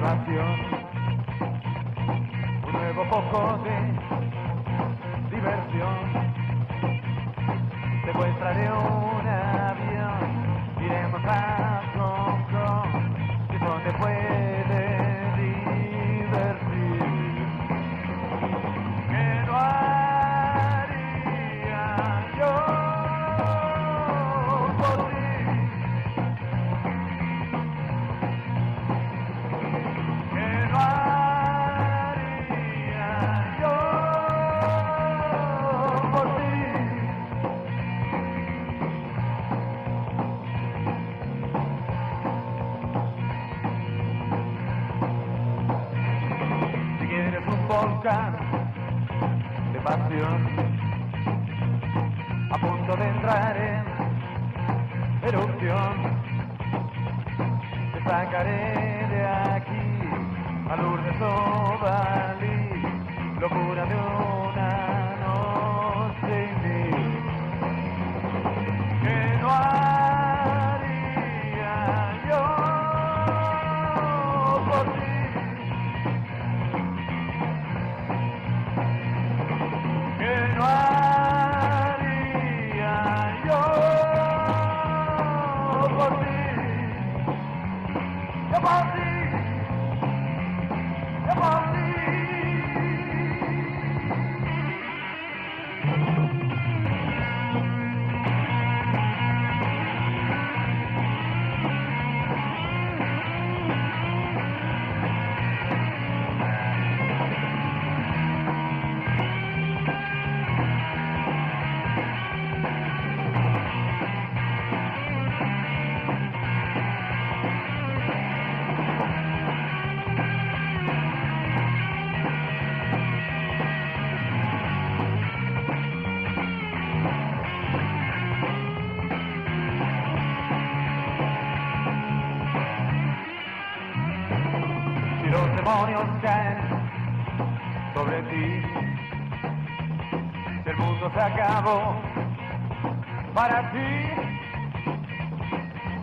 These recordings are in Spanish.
pasión, un nuevo poco de diversión. Secuestraré un avión, iremos a Hong Kong, que es donde puede divertir. ¿Qué no haría yo por ti? ¿Qué no haría yo por ti? Si quieres un volcán de pasión, a punto de entrar en erupción, te sacaré de aquí a Lourdes o Bali, locura de una noche y mil. ¿Qué no haría yo por ti? ¿Qué no haría yo por ti? Yo por ti, yo por ti. Si los demonios caen sobre ti, si el mundo se acabó para ti,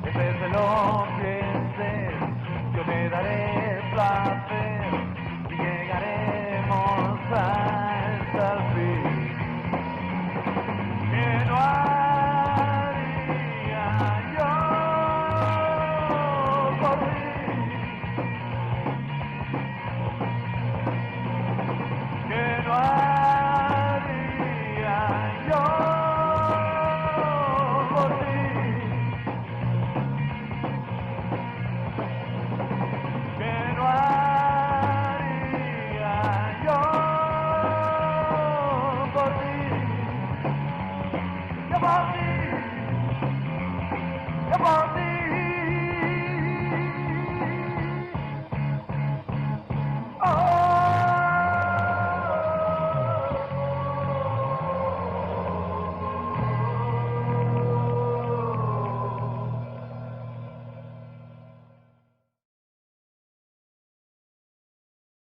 en vez de lo que sé, yo te daré placer.